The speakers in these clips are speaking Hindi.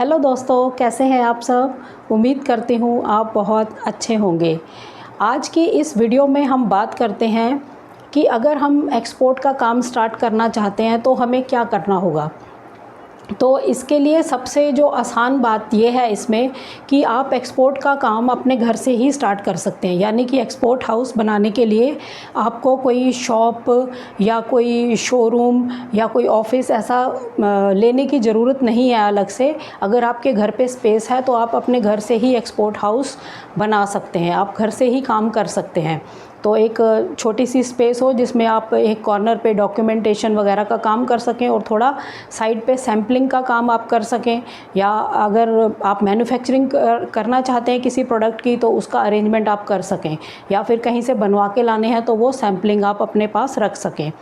हेलो दोस्तों, कैसे हैं आप सब। उम्मीद करती हूँ आप बहुत अच्छे होंगे। आज की इस वीडियो में हम बात करते हैं कि अगर हम एक्सपोर्ट का काम स्टार्ट करना चाहते हैं तो हमें क्या करना होगा। तो इसके लिए सबसे जो आसान बात ये है इसमें कि आप एक्सपोर्ट का काम अपने घर से ही स्टार्ट कर सकते हैं। यानी कि एक्सपोर्ट हाउस बनाने के लिए आपको कोई शॉप या कोई शोरूम या कोई ऑफिस ऐसा लेने की ज़रूरत नहीं है अलग से। अगर आपके घर पे स्पेस है तो आप अपने घर से ही एक्सपोर्ट हाउस बना सकते हैं, आप घर से ही काम कर सकते हैं। तो एक छोटी सी स्पेस हो जिसमें आप एक कॉर्नर पे डॉक्यूमेंटेशन वगैरह का काम कर सकें और थोड़ा साइड पे सैम्पलिंग का काम आप कर सकें, या अगर आप मैन्युफैक्चरिंग करना चाहते हैं किसी प्रोडक्ट की तो उसका अरेंजमेंट आप कर सकें, या फिर कहीं से बनवा के लाने हैं तो वो सैम्पलिंग आप अपने पास रख सकें।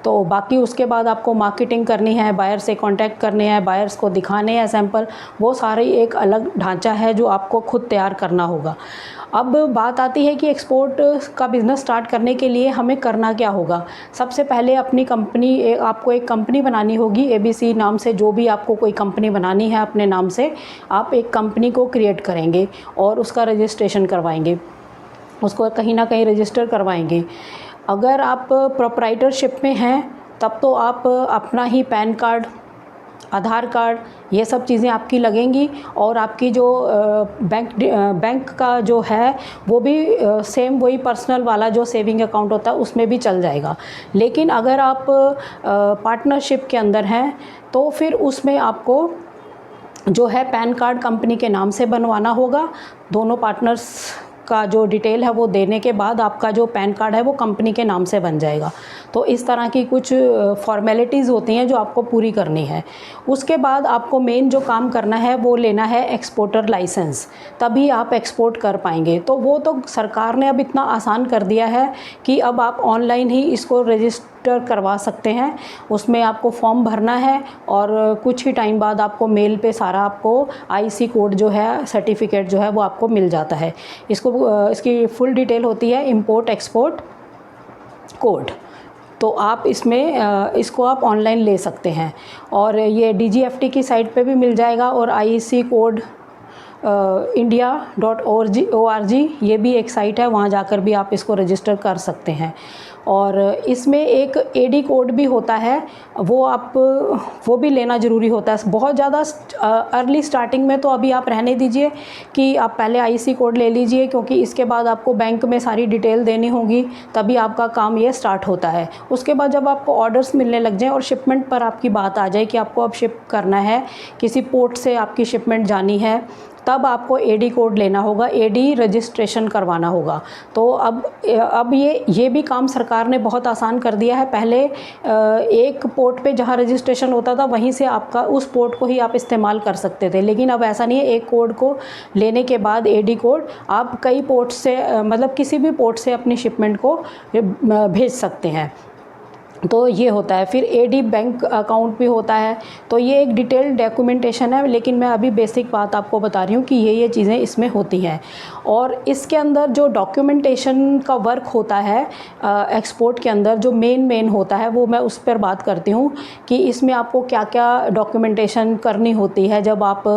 तो बाकी उसके बाद आपको मार्केटिंग करनी है, बायर से कांटेक्ट करने हैं, बायर्स को दिखाने हैं सैंपल, वो सारी एक अलग ढांचा है जो आपको खुद तैयार करना होगा। अब बात आती है कि एक्सपोर्ट का बिज़नेस स्टार्ट करने के लिए हमें करना क्या होगा। सबसे पहले अपनी कंपनी आपको एक कंपनी बनानी होगी, ABC नाम से। जो भी आपको कोई कंपनी बनानी है अपने नाम से, आप एक कंपनी को क्रिएट करेंगे और उसका रजिस्ट्रेशन करवाएंगे, उसको कहीं ना कहीं रजिस्टर करवाएंगे। अगर आप प्रोप्राइटरशिप में हैं तब तो आप अपना ही पैन कार्ड, आधार कार्ड, ये सब चीज़ें आपकी लगेंगी, और आपकी जो बैंक का जो है वो भी सेम वही पर्सनल वाला जो सेविंग अकाउंट होता है उसमें भी चल जाएगा। लेकिन अगर आप पार्टनरशिप के अंदर हैं तो फिर उसमें आपको जो है पैन कार्ड कंपनी के नाम से बनवाना होगा। दोनों पार्टनर्स का जो डिटेल है वो देने के बाद आपका जो पैन कार्ड है वो कंपनी के नाम से बन जाएगा। तो इस तरह की कुछ फॉर्मेलिटीज़ होती हैं जो आपको पूरी करनी है। उसके बाद आपको मेन जो काम करना है वो लेना है एक्सपोर्टर लाइसेंस, तभी आप एक्सपोर्ट कर पाएंगे। तो वो तो सरकार ने अब इतना आसान कर दिया है कि अब आप ऑनलाइन ही इसको रजिस्टर करवा सकते हैं। उसमें आपको फॉर्म भरना है और कुछ ही टाइम बाद आपको मेल पे सारा आपको IC कोड जो है, सर्टिफिकेट जो है वो आपको मिल जाता है। इसकी फुल डिटेल होती है इंपोर्ट एक्सपोर्ट कोड। तो आप इसमें इसको आप ऑनलाइन ले सकते हैं, और ये DGFT की साइट पे भी मिल जाएगा, और IC कोड India.org ये भी एक साइट है, वहाँ जाकर भी आप इसको रजिस्टर कर सकते हैं। और इसमें एक AD कोड भी होता है, वो भी लेना ज़रूरी होता है। बहुत ज़्यादा अर्ली स्टार्टिंग में तो अभी आप रहने दीजिए कि आप पहले IC कोड ले लीजिए, क्योंकि इसके बाद आपको बैंक में सारी डिटेल देनी होगी, तभी आपका काम ये स्टार्ट होता है। उसके बाद जब आपको ऑर्डर्स मिलने लग जाएँ और शिपमेंट पर आपकी बात आ जाए कि आपको अब शिप करना है, किसी पोर्ट से आपकी शिपमेंट जानी है, तब आपको AD कोड लेना होगा, AD रजिस्ट्रेशन करवाना होगा। तो अब ये भी काम सरकार ने बहुत आसान कर दिया है। पहले एक पोर्ट पे जहाँ रजिस्ट्रेशन होता था वहीं से आपका उस पोर्ट को ही आप इस्तेमाल कर सकते थे, लेकिन अब ऐसा नहीं है। एक कोड को लेने के बाद AD कोड आप कई पोर्ट से मतलब किसी भी पोर्ट से अपनी शिपमेंट को भेज सकते हैं। तो ये होता है। फिर AD बैंक अकाउंट भी होता है। तो ये एक डिटेल्ड डॉक्यूमेंटेशन है, लेकिन मैं अभी बेसिक बात आपको बता रही हूँ कि ये चीज़ें इसमें होती हैं। और इसके अंदर जो डॉक्यूमेंटेशन का वर्क होता है एक्सपोर्ट के अंदर, जो मेन होता है, वो मैं उस पर बात करती हूँ कि इसमें आपको क्या क्या डॉक्यूमेंटेशन करनी होती है। जब आप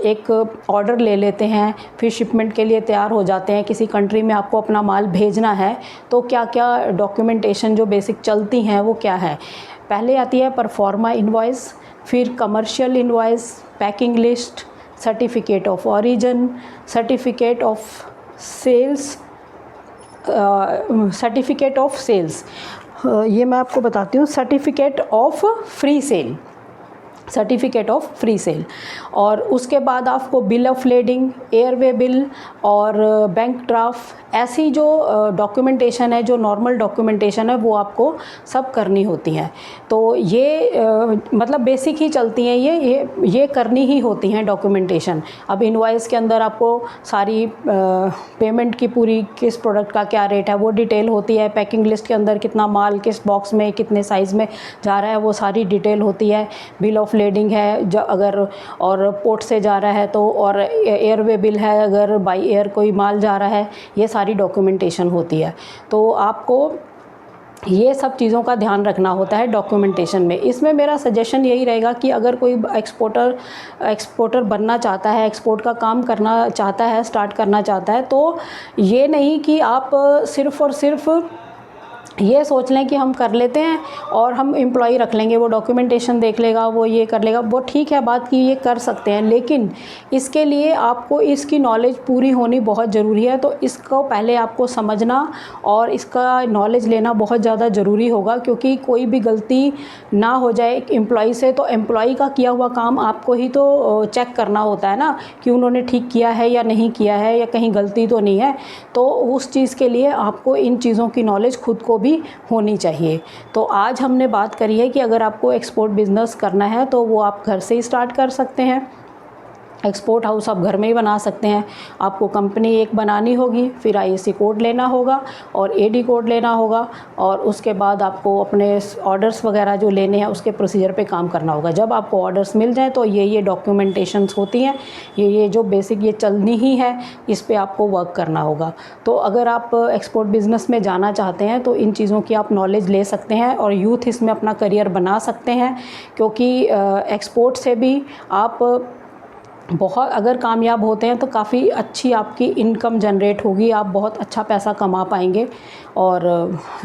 एक ऑर्डर ले लेते हैं, फिर शिपमेंट के लिए तैयार हो जाते हैं, किसी कंट्री में आपको अपना माल भेजना है, तो क्या क्या डॉक्यूमेंटेशन जो बेसिक चलती हैं वो क्या है। पहले आती है परफॉर्मा इनवॉइस, फिर commercial invoice, packing list, certificate of origin, certificate of sales. ये मैं आपको बताती हूँ। Certificate of free sale. और उसके बाद आपको bill of lading, airway bill और बैंक ड्राफ्ट, ऐसी जो डॉक्यूमेंटेशन है, जो नॉर्मल डॉक्यूमेंटेशन है, वो आपको सब करनी होती हैं। तो ये मतलब बेसिक ही चलती हैं, ये करनी ही होती हैं डॉक्यूमेंटेशन। अब इनवॉइस के अंदर आपको सारी पेमेंट की पूरी, किस प्रोडक्ट का क्या रेट है वो डिटेल होती है। पैकिंग लिस्ट के अंदर कितना माल किस बॉक्स में कितने साइज़ में जा रहा है वो सारी डिटेल होती है। बिल ऑफ लेडिंग है जो अगर और पोर्ट से जा रहा है तो, और एयरवे बिल है अगर बाई एयर कोई माल जा रहा है, ये सारी डॉक्यूमेंटेशन होती है। तो आपको ये सब चीज़ों का ध्यान रखना होता है डॉक्यूमेंटेशन में। इसमें मेरा सजेशन यही रहेगा कि अगर कोई एक्सपोर्टर बनना चाहता है, एक्सपोर्ट का काम करना चाहता है, स्टार्ट करना चाहता है, तो ये नहीं कि आप सिर्फ़ और सिर्फ ये सोच लें कि हम कर लेते हैं और हम एम्प्लॉय रख लेंगे, वो डॉक्यूमेंटेशन देख लेगा, वो ये कर लेगा। वो ठीक है बात कि ये कर सकते हैं, लेकिन इसके लिए आपको इसकी नॉलेज पूरी होनी बहुत ज़रूरी है। तो इसको पहले आपको समझना और इसका नॉलेज लेना बहुत ज़्यादा ज़रूरी होगा, क्योंकि कोई भी गलती ना हो जाए एक एम्प्लॉय से, तो एम्प्लॉय का किया हुआ काम आपको ही तो चेक करना होता है ना, कि उन्होंने ठीक किया है या नहीं किया है, या कहीं गलती तो नहीं है। तो उस चीज़ के लिए आपको इन चीज़ों की नॉलेज खुद को भी होनी चाहिए। तो आज हमने बात करी है कि अगर आपको एक्सपोर्ट बिज़नेस करना है तो वो आप घर से ही स्टार्ट कर सकते हैं। एक्सपोर्ट हाउस आप घर में ही बना सकते हैं। आपको कंपनी एक बनानी होगी, फिर आईएससी कोड लेना होगा और एडी कोड लेना होगा, और उसके बाद आपको अपने ऑर्डर्स वगैरह जो लेने हैं उसके प्रोसीजर पे काम करना होगा। जब आपको ऑर्डर्स मिल जाएँ तो ये डॉक्यूमेंटेशंस होती हैं, ये जो बेसिक ये चलनी ही है, इस पे आपको वर्क करना होगा। तो अगर आप एक्सपोर्ट बिज़नेस में जाना चाहते हैं तो इन चीज़ों की आप नॉलेज ले सकते हैं और यूथ इसमें अपना करियर बना सकते हैं, क्योंकि एक्सपोर्ट से भी आप बहुत अगर कामयाब होते हैं तो काफ़ी अच्छी आपकी इनकम जनरेट होगी, आप बहुत अच्छा पैसा कमा पाएंगे। और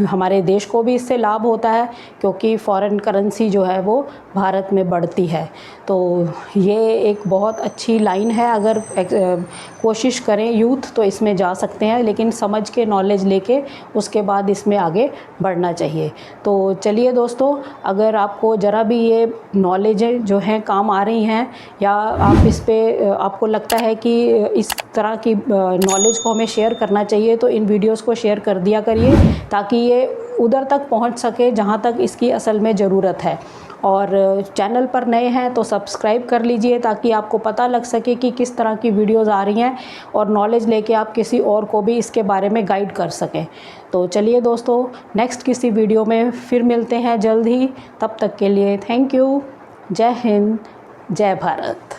हमारे देश को भी इससे लाभ होता है, क्योंकि फॉरेन करेंसी जो है वो भारत में बढ़ती है। तो ये एक बहुत अच्छी लाइन है। अगर कोशिश करें यूथ तो इसमें जा सकते हैं, लेकिन समझ के नॉलेज लेके उसके बाद इसमें आगे बढ़ना चाहिए। तो चलिए दोस्तों, अगर आपको ज़रा भी ये नॉलेजें जो हैं काम आ रही हैं, या आप इस पे आपको लगता है कि इस तरह की नॉलेज को हमें शेयर करना चाहिए, तो इन वीडियोस को शेयर कर दिया करिए, ताकि ये उधर तक पहुंच सके जहां तक इसकी असल में ज़रूरत है। और चैनल पर नए हैं तो सब्सक्राइब कर लीजिए, ताकि आपको पता लग सके कि किस तरह की वीडियोस आ रही हैं, और नॉलेज लेके आप किसी और को भी इसके बारे में गाइड कर सकें। तो चलिए दोस्तों, नेक्स्ट किसी वीडियो में फिर मिलते हैं जल्द ही। तब तक के लिए थैंक यू। जय हिंद, जय भारत।